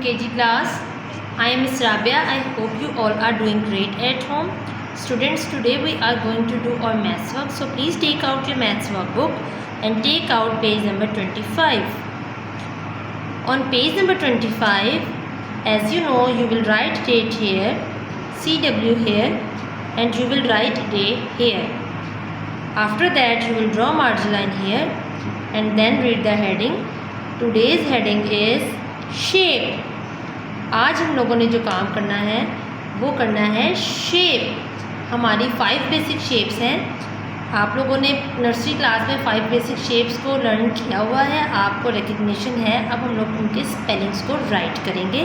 KG class. I am Ms. Rabia. I hope you all are doing great at home. Students, today we are going to do our maths work. So please take out your maths workbook and take out page number 25. On page number 25, as you know, you will write date here, CW here, and you will write day here. After that, you will draw margin line here and then read the heading. Today's heading is shape. आज हम लोगों ने जो काम करना है वो करना है शेप. हमारी 5 बेसिक शेप्स हैं. आप लोगों ने नर्सरी क्लास में 5 बेसिक शेप्स को लर्न किया हुआ है, आपको रिकग्निशन है. अब हम लोग उनके स्पेलिंग्स को राइट करेंगे.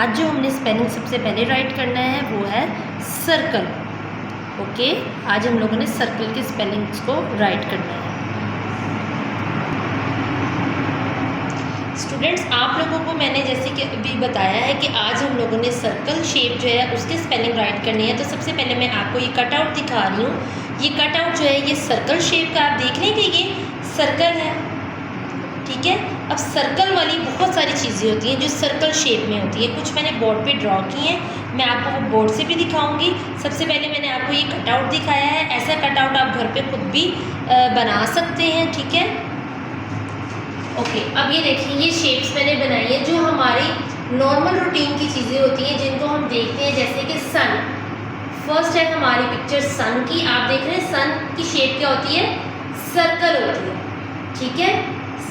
आज जो हमने स्पेलिंग सबसे पहले राइट करना है वो है सर्कल. ओके, आज हम लोगों ने सर्कल के स्पेलिंग्स को राइट करना है. स्टूडेंट्स, आप लोगों को मैंने जैसे कि अभी बताया है कि आज हम लोगों ने सर्कल शेप जो है उसकी स्पेलिंग राइट करनी है. तो सबसे पहले मैं आपको ये कटआउट दिखा रही हूँ. ये कटआउट जो है ये सर्कल शेप का, आप देख रहे हैं कि ये सर्कल है. ठीक है. अब सर्कल वाली बहुत सारी चीज़ें होती हैं जो सर्कल शेप में होती है. कुछ मैंने बोर्ड पे ड्रॉ की हैं, मैं आपको वो बोर्ड से भी दिखाऊंगी. सबसे पहले मैंने आपको ये कटआउट दिखाया है. ऐसा कटआउट आप घर पे खुद भी बना सकते हैं. ठीक है. ओके, अब ये देखिए, ये शेप्स मैंने बनाई है जो हमारी नॉर्मल रूटीन की चीज़ें होती हैं जिनको हम देखते हैं. जैसे कि सन. फर्स्ट है हमारी पिक्चर सन की. आप देख रहे हैं सन की शेप क्या होती है, सर्कल होती है. ठीक है.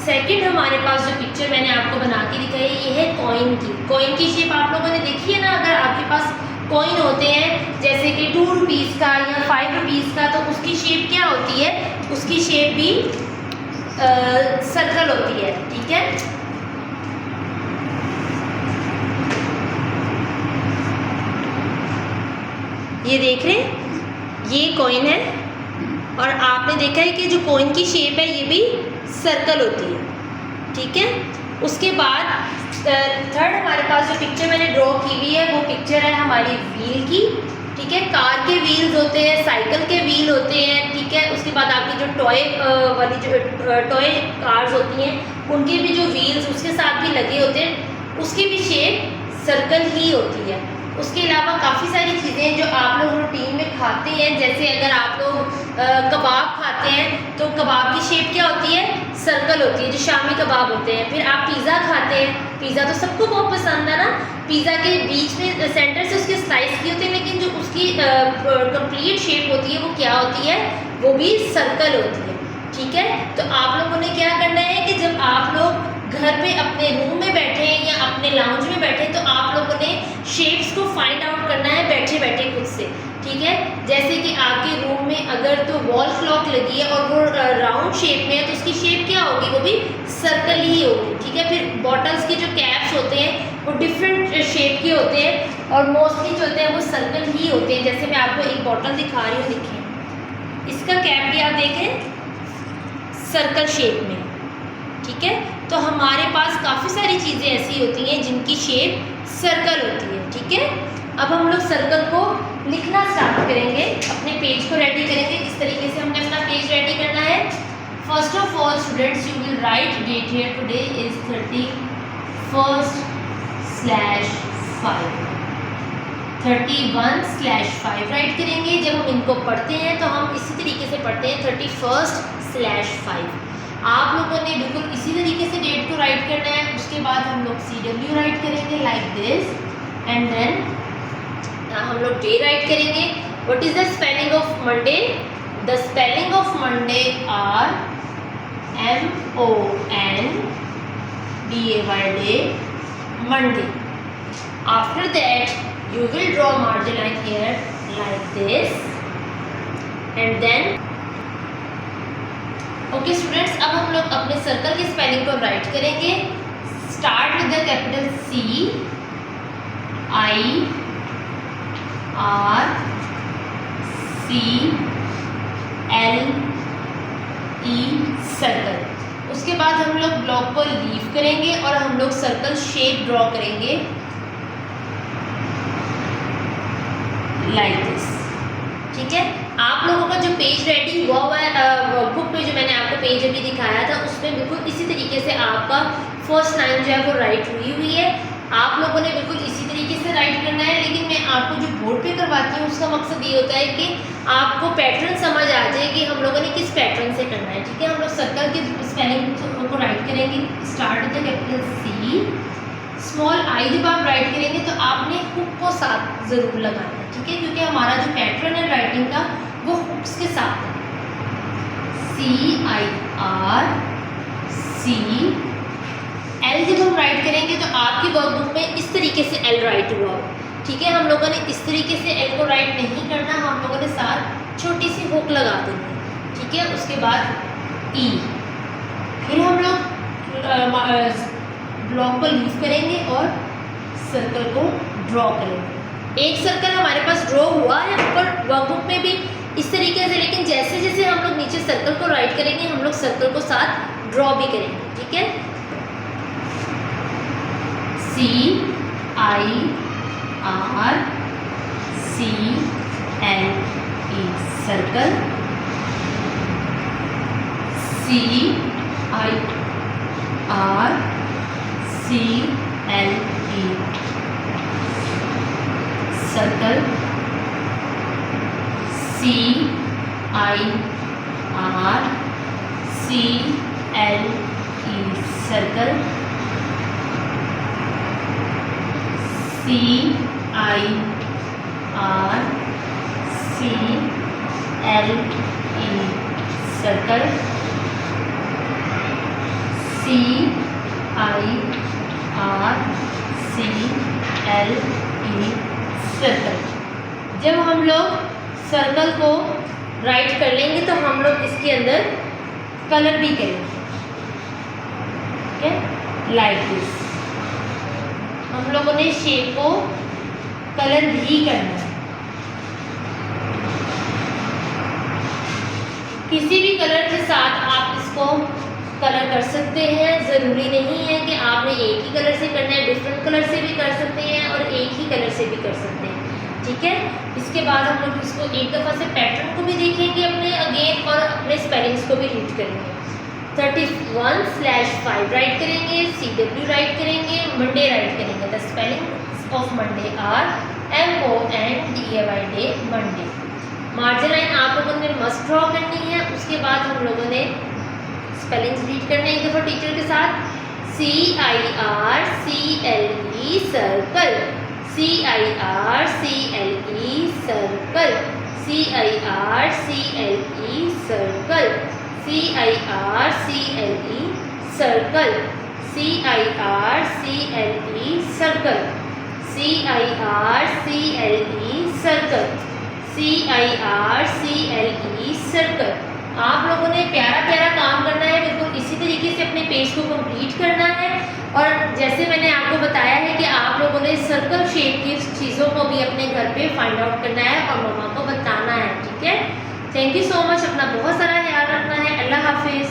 सेकंड हमारे पास जो पिक्चर मैंने आपको बना के दिखाई है ये है कॉइन की. कॉइन की शेप आप लोगों ने देखी है ना. अगर आपके पास कॉइन होते हैं जैसे कि 2 रुपीज़ का या 5 रुपीज़ का, तो उसकी शेप क्या होती है, उसकी शेप भी सर्कल होती है. ठीक है. ये देख रहे हैं, ये कॉइन है और आपने देखा है कि जो कॉइन की शेप है ये भी सर्कल होती है. ठीक है. उसके बाद थर्ड हमारे पास जो पिक्चर मैंने ड्रॉ की हुई है वो पिक्चर है हमारी व्हील की. ठीक है. कार के व्हील्स होते हैं, साइकिल के व्हील होते हैं. ठीक है. उसके बाद आपकी जो टॉय वाली जो टॉय कार्स होती हैं उनके भी जो व्हील्स उसके साथ भी लगे होते हैं, उसकी भी शेप सर्कल ही होती है. उसके अलावा काफ़ी सारी चीज़ें जो आप लोग रूटीन में खाते हैं, जैसे अगर आप लोग कबाब खाते हैं तो कबाब की शेप क्या होती है, सर्कल होती है, जो शामी कबाब होते हैं. फिर आप पिज़्ज़ा खाते हैं. पिज़्ज़ा तो सबको बहुत पसंद है ना. पिज़्ज़ा के बीच में सेंटर से उसके स्लाइस की होती है, लेकिन जो उसकी कंप्लीट शेप होती है वो क्या होती है, वो भी सर्कल होती है. ठीक है. तो आप लोगों ने क्या करना है कि जब आप लोग घर पे अपने रूम में बैठे हैं या अपने लाउंज में बैठे तो आप लोगों ने शेप्स को फाइंड आउट करना है बैठे बैठे खुद से. ठीक है. जैसे कि आपके रूम में अगर तो वॉल क्लॉक लगी है और वो राउंड शेप में है तो उसकी शेप क्या होगी, वो भी सर्कल ही होगी. ठीक है. फिर बॉटल्स के जो कैप्स होते हैं वो डिफरेंट शेप के होते हैं और मोस्टली जो होते हैं वो सर्कल ही होते हैं. जैसे मैं आपको एक बॉटल दिखा रही हूँ, देखिए इसका कैप भी आप देखें सर्कल शेप में. ठीक है. तो हमारे पास काफ़ी सारी चीज़ें ऐसी होती हैं जिनकी शेप सर्कल होती है. ठीक है. अब हम लोग सर्कल को लिखना स्टार्ट करेंगे, अपने पेज को रेडी करेंगे. किस तरीके से हमने अपना पेज रेडी करना है. First of all students, you will write date here. Today is 31/5. 31/5 write करेंगे. जब हम इनको पढ़ते हैं तो हम इसी तरीके से पढ़ते हैं 31/5. आप लोगों ने बिल्कुल इसी तरीके से डेट को राइट करना है. उसके बाद हम लोग CW राइट करेंगे लाइक दिस एंड देन हम लोग डे राइट करेंगे. What is the spelling of Monday? The spelling of Monday are MONDAY day, Monday. After that you will draw margin line here like this and then okay students, अब हम लोग अपने circle की spelling को write करेंगे. Start with the capital CIR CLE circle. उसके बाद हम लोग ब्लॉक को लीव करेंगे और हम लोग सर्कल शेप ड्रॉ करेंगे लाइक दिस. ठीक है. आप लोगों का जो पेज रेडी हुआ हुआ है वर्कबुक पे जो मैंने आपको पेज अभी दिखाया था उसमें बिल्कुल इसी तरीके से आपका फर्स्ट लाइन जो है वो राइट हुई है. आप लोगों ने बिल्कुल इसी तरीके से राइट करना है, लेकिन मैं आपको जो बोर्ड पे करवाती हूँ उसका मकसद ये होता है कि आपको पैटर्न समझ आ जाए कि हम लोगों ने किस पैटर्न से करना है। ठीक है, हम लोग सर्कल के स्पेलिंग को राइट करेंगे। Start with capital C, small I जब आप राइट करेंगे तो आपने हुक को साथ ज़रूर लगाना है। ठीक है, क्योंकि हमारा जो पैटर्न है राइटिंग का वो हुक्स के साथ है। CIR C L जब हम राइट करेंगे तो आपकी वर्कबुक में इस तरीके से L राइट हुआ हो। ठीक है, हम लोगों ने इस तरीके से L को राइट नहीं करना, हम लोगों ने साथ छोटी सी हुक लगा देनी है। ठीक है, उसके बाद E, फिर हम लोग ब्लॉक को लीव करेंगे और सर्कल को ड्रॉ करेंगे। एक सर्कल हमारे पास ड्रॉ हुआ है ऊपर वर्कबुक में भी इस तरीके से, लेकिन जैसे जैसे हम लोग नीचे सर्कल को राइट करेंगे हम लोग सर्कल को साथ ड्रॉ भी करेंगे। ठीक है, CIR CLE circle, CIR CLE circle, CIR CLE circle, CIR CLE circle, CIR CLE circle. जब हम लोग सर्कल को राइट कर लेंगे तो हम लोग इसके अंदर कलर भी करेंगे। ठीक है, लाइक दिस हम लोगों ने शेप को कलर भी करना है। किसी भी कलर के साथ आप इसको कलर कर सकते हैं, ज़रूरी नहीं है कि आपने एक ही कलर से करना है, डिफरेंट कलर से भी कर सकते हैं और एक ही कलर से भी कर सकते हैं। ठीक है, इसके बाद हम लोग इसको एक दफ़ा से पैटर्न को भी देखेंगे अपने अगेन और अपने स्पेलिंग्स को भी रीड करेंगे। 31/5 राइट करेंगे, CW राइट करेंगे, मंडे राइट करेंगे। The spelling of Monday are MONDAY Monday. Margin line आप लोगों ने मस्ट ड्रॉ करनी है। उसके बाद हम लोगों ने स्पेलिंग्स रीड करने एक दफ़ा टीचर के साथ। CIR CLE circle, CIR CLE circle, CIR CLE circle, CIR CLE circle, CIR CLE circle, CIR CLE circle, CIR CLE circle. आप लोगों ने प्यारा प्यारा काम करना है, बिल्कुल इसी तरीके से अपने पेज को कंप्लीट करना है। और जैसे मैंने आपको बताया है कि आप लोगों ने सर्कल शेप की चीज़ों को भी अपने घर पे फाइंड आउट करना है और मम्मा को बताना है। ठीक है, थैंक यू सो मच। अपना बहुत सारा ख्याल रखना है। अल्लाह हाफिज़।